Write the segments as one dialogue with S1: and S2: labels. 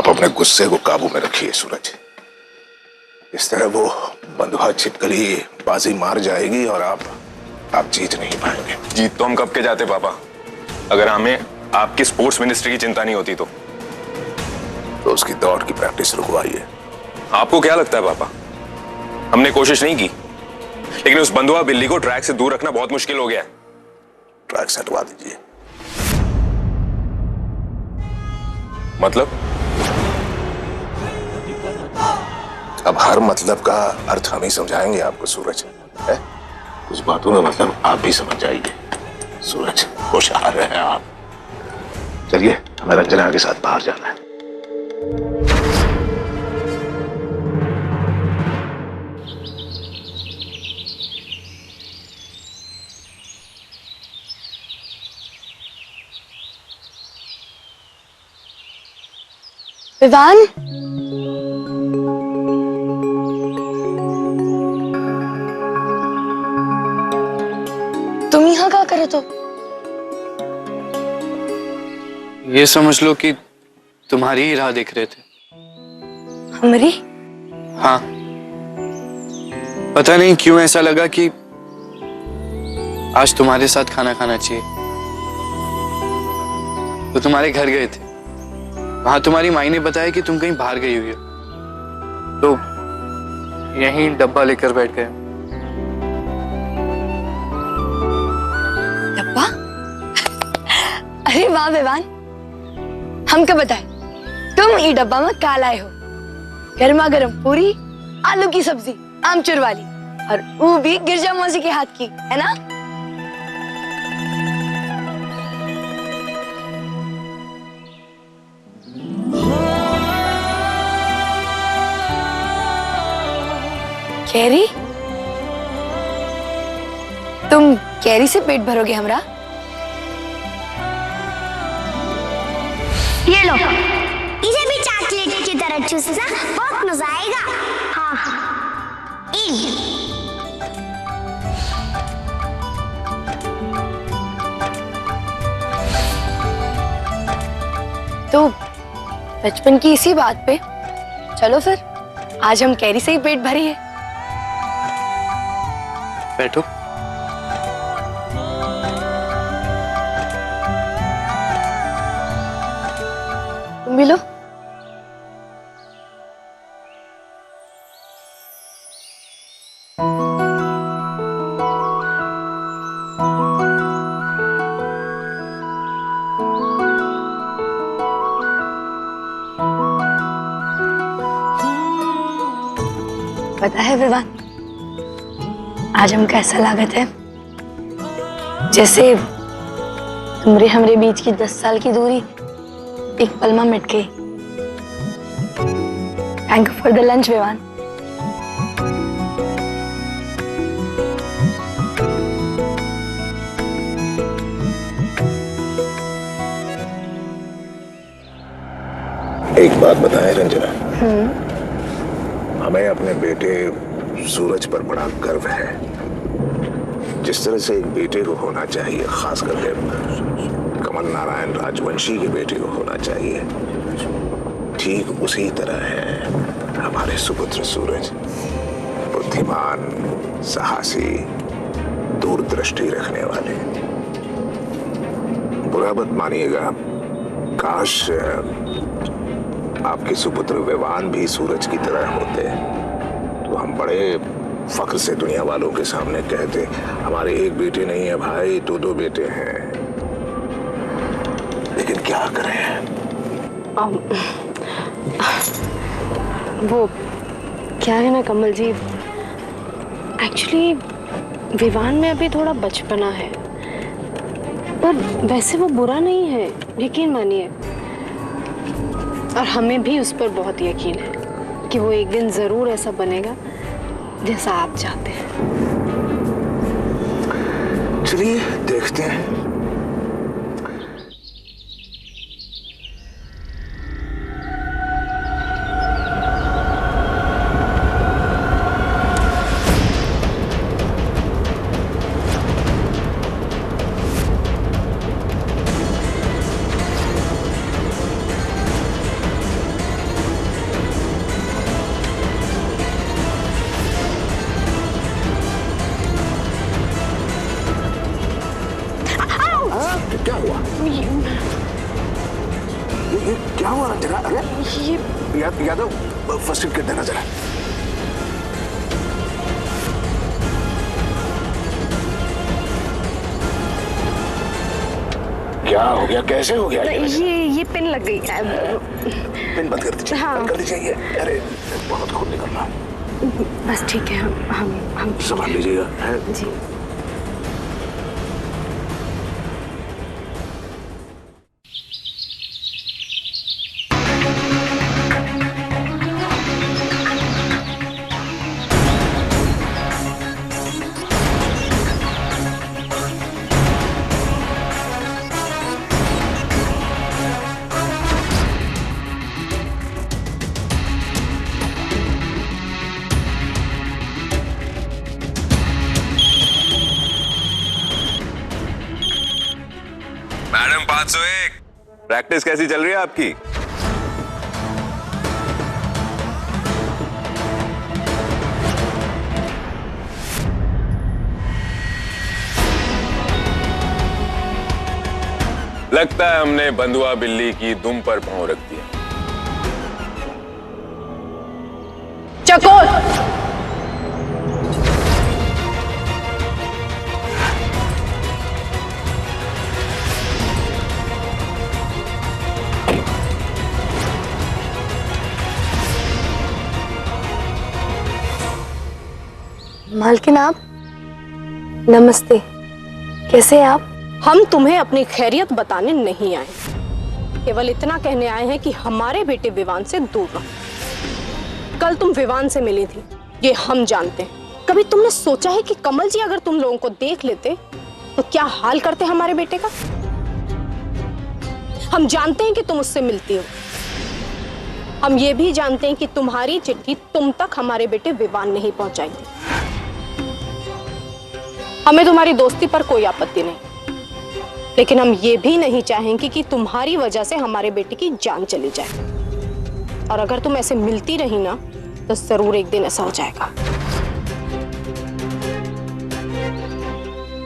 S1: आप अपने गुस्से को काबू में रखिए सूरज। इस तरह वो बंधुआ छिपकली बाजी मार जाएगी और आप जीत नहीं पाएंगे।
S2: जीत तो हम कब के जाते पापा, अगर हमें आपकी स्पोर्ट्स मिनिस्ट्री की चिंता नहीं होती तो
S1: उसकी दौड़ की प्रैक्टिस रुकवाइए।
S2: आपको क्या लगता है पापा, हमने कोशिश नहीं की, लेकिन उस बंधुआ बिल्ली को ट्रैक से दूर रखना बहुत मुश्किल हो गया है।
S1: ट्रैक से हटवा दीजिए।
S2: मतलब?
S1: अब हर मतलब का अर्थ हम ही समझाएंगे आपको सूरज। है? कुछ बातों में मतलब आप भी समझ जाइए। सूरज होशियार हैं आप। चलिए, हमें रंजना के साथ बाहर जाना है।
S3: विवान, तुम यहाँ क्या करे? तो
S4: ये समझ लो कि तुम्हारी ही राह देख रहे थे।
S3: हमारी?
S4: हाँ, पता नहीं क्यों ऐसा लगा कि आज तुम्हारे साथ खाना खाना चाहिए, तो तुम्हारे घर गए थे। वहां तुम्हारी माई ने बताया कि तुम कहीं बाहर गई हुई हो, तो यहीं डब्बा लेकर बैठ गए।
S3: डब्बा? अरे वाह विवान, हमको बताए तुम ई डब्बा में का लाए हो? गर्मा गर्म पूरी, आलू की सब्जी, आमचूर वाली, और वो भी गिरजा मौसी के हाथ की, है ना? कैरी, तुम कैरी से पेट भरोगे हमरा?
S5: ये लो, इसे भी चॉकलेट की तरह चूसना बहुत मजा आएगा। हाँ हाँ,
S3: तो बचपन की इसी बात पे चलो फिर आज हम कैरी से ही पेट भरिए।
S4: बैठो।
S3: तुम भी लो। पता है विवान, आज हम कैसा लागत है? जैसे तुमरे हमरे बीच की 10 साल की दूरी एक पल में मिट गई। Thank you for the lunch Vivaan.
S1: एक बात बताएं रंजना, हमें अपने बेटे सूरज पर बड़ा गर्व है। जिस तरह से एक बेटे को होना चाहिए, खास करके कमल नारायण राजवंशी के बेटे को होना चाहिए, ठीक उसी तरह है हमारे सुपुत्र सूरज। बुद्धिमान, साहसी, दूरदृष्टि रखने वाले। बुरा मत मानिएगा, काश आपके सुपुत्र विवान भी सूरज की तरह होते तो हम बड़े फख्र से दुनिया वालों के सामने कहते, हमारे एक बेटे नहीं है भाई, 2 बेटे हैं। लेकिन क्या करें?
S6: वो क्या है ना कमल जी, एक्चुअली विवान में अभी थोड़ा बचपना है, पर वैसे वो बुरा नहीं है, यकीन मानिए। और हमें भी उस पर बहुत यकीन है कि वो एक दिन जरूर ऐसा बनेगा जैसा आप चाहते हैं।
S1: चलिए देखते हैं। क्या हुआ? ये क्या हुआ रंजना? अरे यादव, फर्स्ट एड किट देना जरा। क्या हो गया? कैसे हो गया?
S6: ये पिन लग गई।
S1: पिन बंद कर दीजिए।
S6: हाँ।
S1: बंद कर दीजिए। अरे बहुत खून निकल रहा।
S6: बस ठीक है, हम
S1: संभाल लीजिएगा।
S6: जी।
S2: मैडम 501, प्रैक्टिस कैसी चल रही है आपकी? लगता है हमने बंधुआ बिल्ली की दुम पर पांव रख दिया।
S6: चकोर,
S3: मालकिन आप, नमस्ते, कैसे हैं आप?
S6: हम तुम्हें अपनी खैरियत बताने नहीं आए, केवल इतना कहने आए हैं कि हमारे बेटे विवान से दूर रहो। कल तुम विवान से मिली थी, ये हम जानते हैं। कभी तुमने सोचा है कि कमल जी अगर तुम लोगों को देख लेते तो क्या हाल करते हमारे बेटे का? हम जानते हैं कि तुम उससे मिलती हो। हम ये भी जानते हैं कि तुम्हारी चिट्ठी तुम तक हमारे बेटे विवान नहीं पहुंचाई थी। हमें तुम्हारी दोस्ती पर कोई आपत्ति नहीं, लेकिन हम ये भी नहीं चाहेंगे कि तुम्हारी वजह से हमारे बेटे की जान चली जाए। और अगर तुम ऐसे मिलती रही ना तो जरूर एक दिन ऐसा हो जाएगा।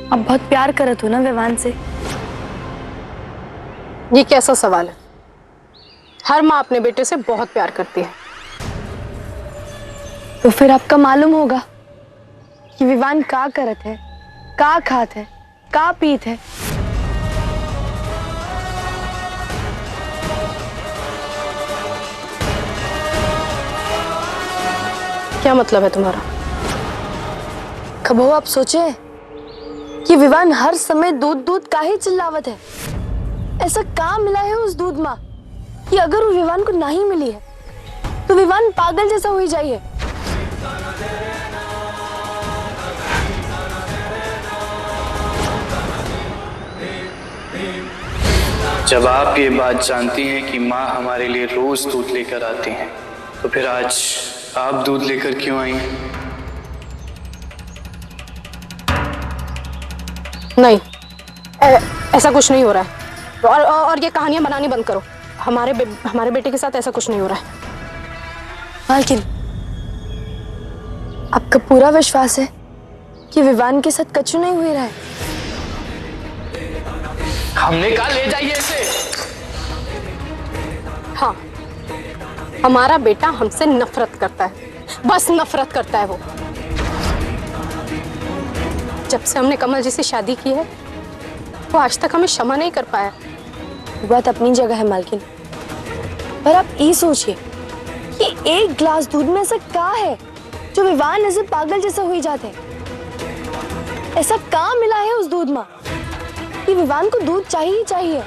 S3: आप बहुत प्यार करत हो ना विवान से?
S6: ये कैसा सवाल है? हर माँ अपने बेटे से बहुत प्यार करती है।
S3: तो फिर आपका मालूम होगा कि विवान का करत है, का खात है, का पीत है।
S6: क्या मतलब है तुम्हारा?
S3: कबो आप सोचे कि विवान हर समय दूध दूध का ही चिल्लावत है? ऐसा का मिला है उस दूध माँ कि अगर वो विवान को नहीं मिली है तो विवान पागल जैसा हो ही जाइए।
S4: जब आप ये बात जानती हैं कि माँ हमारे लिए रोज दूध लेकर आती हैं, तो फिर आज आप दूध लेकर क्यों आई हैं?
S6: नहीं, ऐसा कुछ नहीं हो रहा है। और ये कहानियां बनानी बंद करो। हमारे बेटे के साथ ऐसा कुछ नहीं हो रहा है।
S3: मालकिन, आपका पूरा विश्वास है कि विवान के साथ कछु नहीं हुई रहा है?
S4: हमने कहा ले जाइए इसे।
S6: हाँ, हमारा बेटा हमसे नफरत करता है, बस नफरत करता है वो। जब से हमने कमल जी से शादी की है वो आज तक हमें क्षमा नहीं कर पाया।
S3: वो बात अपनी जगह है मालकिन, पर आप ये सोचिए कि एक ग्लास दूध में ऐसा क्या है जो विवान ऐसे पागल जैसा हो ही जाते हैं? ऐसा क्या मिला है उस दूध में कि विवान को दूध चाहिए ही चाहिए?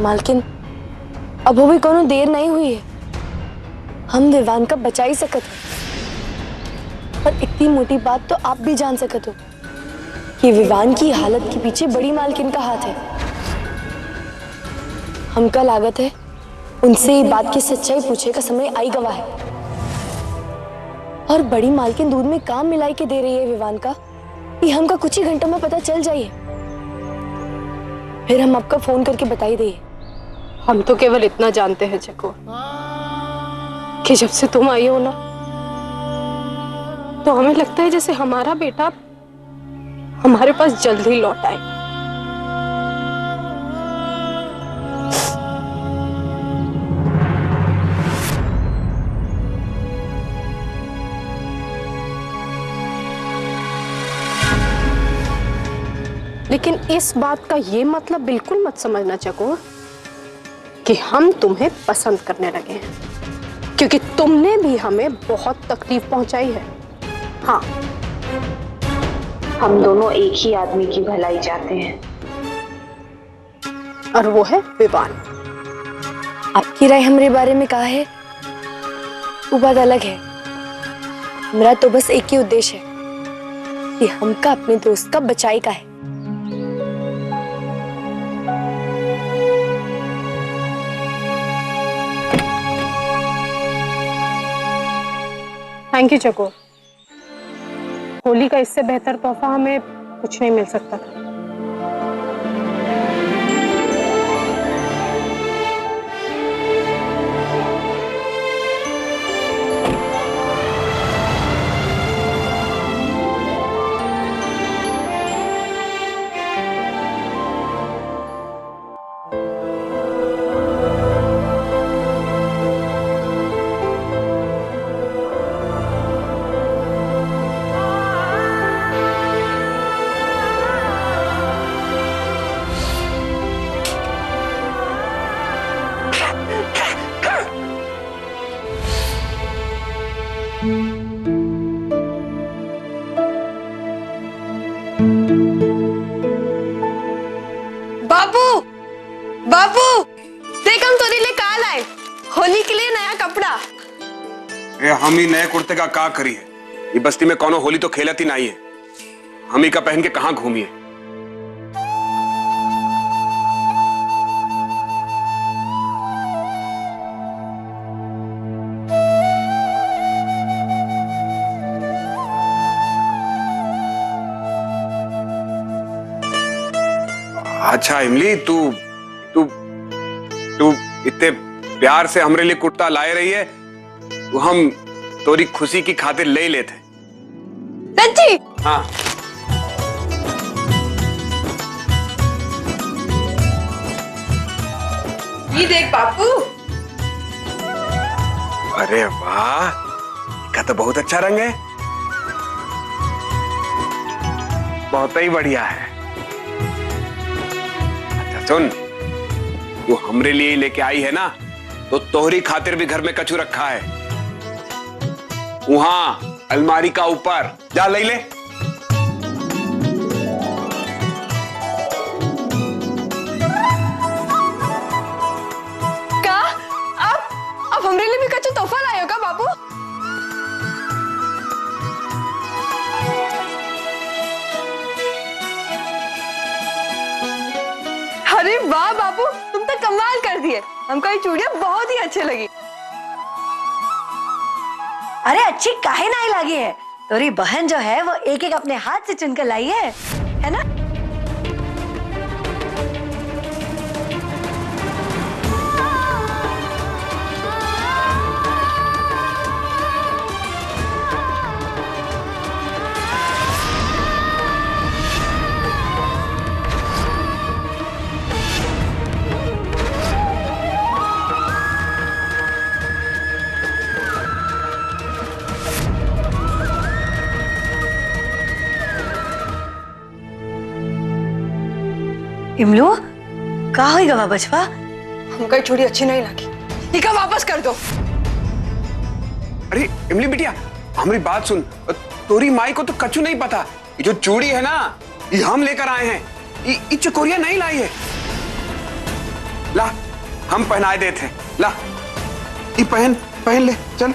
S3: मालकिन, अब भी कोनो देर नहीं हुई है। हम विवान का बचा ही सकत है। पर इतनी मोटी बात तो आप भी जान सकत हो कि विवान की हालत के पीछे बड़ी मालकिन का हाथ है। हमका लागत है उनसे ये बात की सच्चाई पूछे का समय आई गवा है। और बड़ी मालकिन दूध में काम मिलाई के दे रही है विवान का, ये हमका कुछ ही घंटों में पता चल जाइए, फिर हम आपका फोन करके बताई दें।
S6: हम तो केवल इतना जानते हैं चको कि जब से तुम आई हो ना, तो हमें लगता है जैसे हमारा बेटा हमारे पास जल्द ही लौट आए। लेकिन इस बात का ये मतलब बिल्कुल मत समझना चको कि हम तुम्हें पसंद करने लगे हैं, क्योंकि तुमने भी हमें बहुत तकलीफ पहुंचाई है। हाँ, हम दोनों एक ही आदमी की भलाई चाहते हैं, और वो है विवान।
S3: आपकी राय हमारे बारे में कहा है वो बात अलग है। मेरा तो बस एक ही उद्देश्य है कि हमका अपने दोस्त का बचाई का है।
S6: थैंक यू चको। होली का इससे बेहतर तोहफा हमें कुछ नहीं मिल सकता था।
S3: बाबू, बाबू, देख हम तेरे लिए काल आए, होली के लिए नया कपड़ा।
S7: हम ही नए कुर्ते का का करी है। ये बस्ती में कौनो होली तो खेलती नहीं है, हम ही का पहन के कहां घूमिए। अच्छा इमली, तू तू तू इतने प्यार से हमरे लिए कुर्ता लाए रही है, तो हम तोरी खुशी की खातिर ले लेते।
S3: सच्ची?
S7: हाँ।
S3: ये देख बापू।
S7: अरे वाह, का तो बहुत अच्छा रंग है, बहुत ही बढ़िया है। अच्छा सुन, तू हमरे लिए लेके आई है ना, तो तोहरी खातिर भी घर में कछु रखा है, वहां अलमारी का ऊपर जा ले ले।
S3: का अब हमरे लिए भी कच्चा तोहफा लाए हो का बाबू? अरे वाह बाबू, तुम तो कमाल कर दिए। हमको ये चूड़ियां बहुत ही अच्छी लगी।
S8: अरे अच्छी काहे नहीं लगी है, तोरी बहन जो है वो एक एक अपने हाथ से चुनकर लाई है ना? इमलू, का होगा बा बचवा?
S3: हमको ये चूड़ी अच्छी नहीं लगी, इका वापस कर दो।
S7: अरे इमली बिटिया, हमारी बात सुन, तोरी माई को तो कछु नहीं पता। ये जो चूड़ी है ना, ये हम लेकर आए हैं, ये चकोरिया नहीं लाई है। ला, हम पहनाए देते हैं, ला ये पहन पहन ले, चल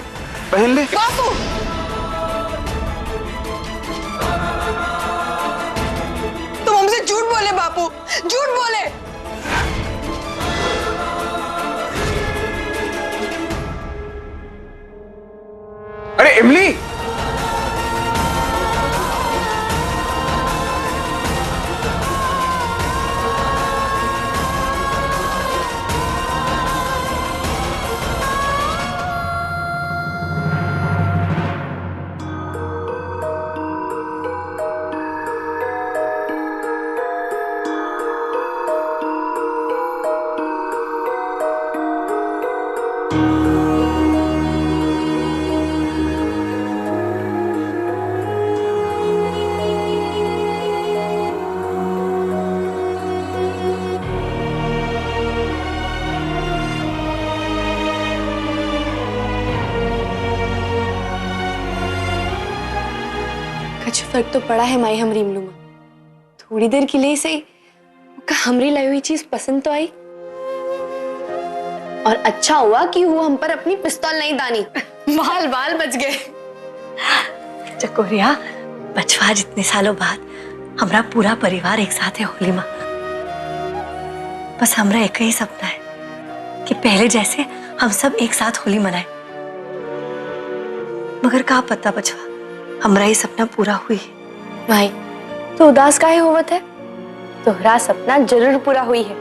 S7: पहन ले।
S3: बापू, तुम हमसे झूठ बोले बापू, झूठ बोले।
S7: इमली,
S3: कुछ फर्क तो पड़ा है माई हमरी इमलू में। थोड़ी देर के लिए सही हमरी लाई हुई चीज पसंद तो आई, और अच्छा हुआ कि वो हम पर अपनी पिस्तौल नहीं दानी। बाल बाल बच गए।
S8: चकोरिया, बचवा जितने सालों बाद हमारा पूरा परिवार एक साथ है होली में। बस हमारा एक ही सपना है कि पहले जैसे हम सब एक साथ होली मनाए। मगर का पता बचवा, हमारा ये सपना पूरा हुई।
S3: भाई तो उदास काहे होवत है? तोहरा सपना जरूर पूरा हुई है।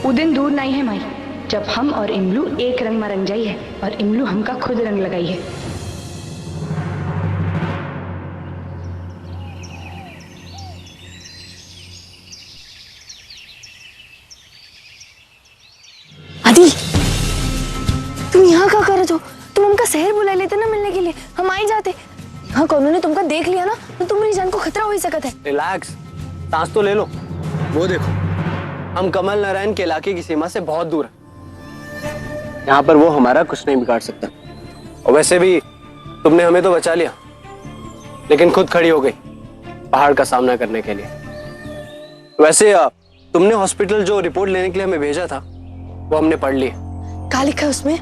S9: वो दिन दूर नहीं है माई, जब हम और इमलू एक रंग में रंग जाई है और इमलू हमका खुद रंग लगाई है।
S3: आदि, तुम यहाँ क्या कर रहे हो? तुम हमका शहर बुला लेते ना मिलने के लिए, हम आ ही जाते। यहाँ कौनों ने तुमका देख लिया ना तो तुम्हारी जान को खतरा हो ही सकता है।
S10: रिलैक्स, सांस तो ले लो। वो देखो, हम कमल नारायण के इलाके की सीमा से बहुत दूर हैं। यहाँ पर वो हमारा कुछ नहीं बिगाड़ सकता। और वैसे भी तुमने हमें तो बचा लिया, लेकिन खुद खड़ी हो गई पहाड़ का सामना करने के लिए। वैसे तुमने हॉस्पिटल जो रिपोर्ट लेने के लिए हमें भेजा था वो हमने पढ़ ली।
S3: क्या लिखा है उसमें?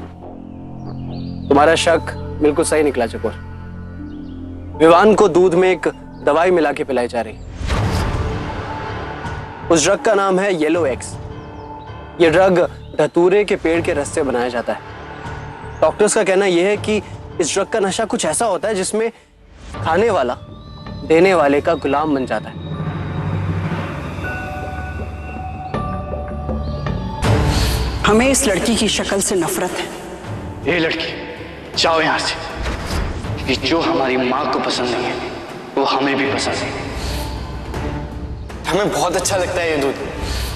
S10: तुम्हारा शक बिल्कुल सही निकला चकोर। विवान को दूध में एक दवाई मिला के पिलाई जा रही। उस ड्रग का नाम है येलो एक्स। ये ड्रग धतूरे के पेड़ के रस से बनाया जाता है। डॉक्टर्स का कहना यह है कि इस ड्रग का नशा कुछ ऐसा होता है जिसमें खाने वाला देने वाले का गुलाम बन जाता है।
S11: हमें इस लड़की की शक्ल से नफरत है।
S4: ये लड़की, जाओ यहाँ से। कि जो हमारी माँ को पसंद नहीं है वो हमें भी पसंद नहीं।
S12: हमें बहुत अच्छा लगता है ये दूध।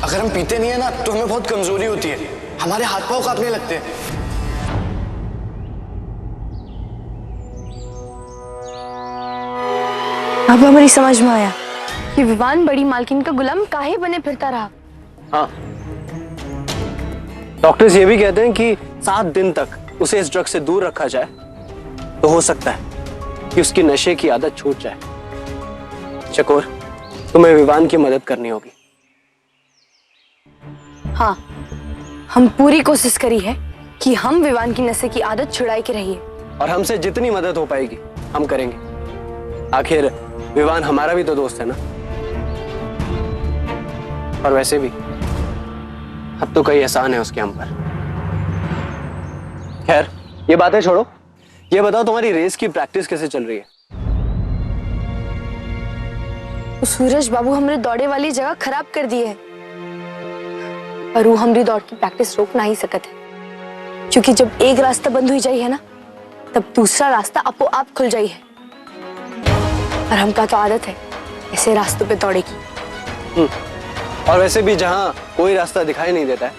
S12: अगर हम पीते नहीं है ना तो हमें बहुत कमजोरी होती है, हमारे हाथ पांव कांपने लगते हैं।
S3: अब हमारी समझ में आया कि विवान बड़ी मालकिन का गुलाम काहे बने फिरता रहा।
S10: हाँ, डॉक्टर्स ये भी कहते हैं कि 7 दिन तक उसे इस ड्रग से दूर रखा जाए तो हो सकता है कि उसकी नशे की आदत छूट जाए। चकोर, तुम्हें विवान की मदद करनी होगी।
S3: हाँ, हम पूरी कोशिश करी है कि हम विवान की नशे की आदत छुड़ाई के रहिए।
S10: और हमसे जितनी मदद हो पाएगी हम करेंगे। आखिर विवान हमारा भी तो दोस्त है ना। और वैसे भी अब तो कई एहसान है उसके हम पर। खैर, ये बातें छोड़ो, ये बताओ तुम्हारी रेस की प्रैक्टिस कैसे चल रही है?
S3: सूरज बाबू हमरे दौड़े वाली जगह खराब कर दी है, पर वो हमारी दौड़ की प्रैक्टिस रोक ना ही सकत है। क्योंकि जब एक रास्ता बंद हुई जाई है ना, तब दूसरा रास्ता अपो आप खुल जाई है। और हमका तो आदत है ऐसे रास्तों पे दौड़े की।
S10: और वैसे भी जहां कोई रास्ता दिखाई नहीं देता है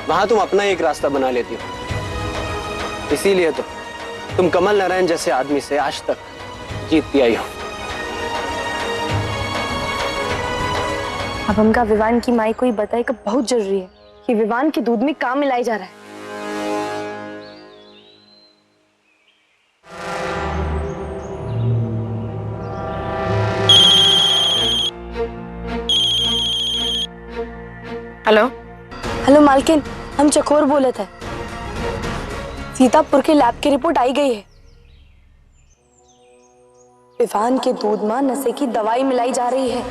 S10: वहां तुम अपना एक रास्ता बना लेती हो। इसीलिए तो तुम कमल नारायण जैसे आदमी से आज तक जीतती आई हो।
S3: अब हमका विवान की माई को ही बताए कि बहुत जरूरी है कि विवान के दूध में काम मिलाया जा रहा है।
S9: हेलो
S3: हेलो मालकिन, हम चकोर बोले थे। सीतापुर के लैब की रिपोर्ट आई गई है। विवान के दूध में नशे की दवाई मिलाई जा रही है।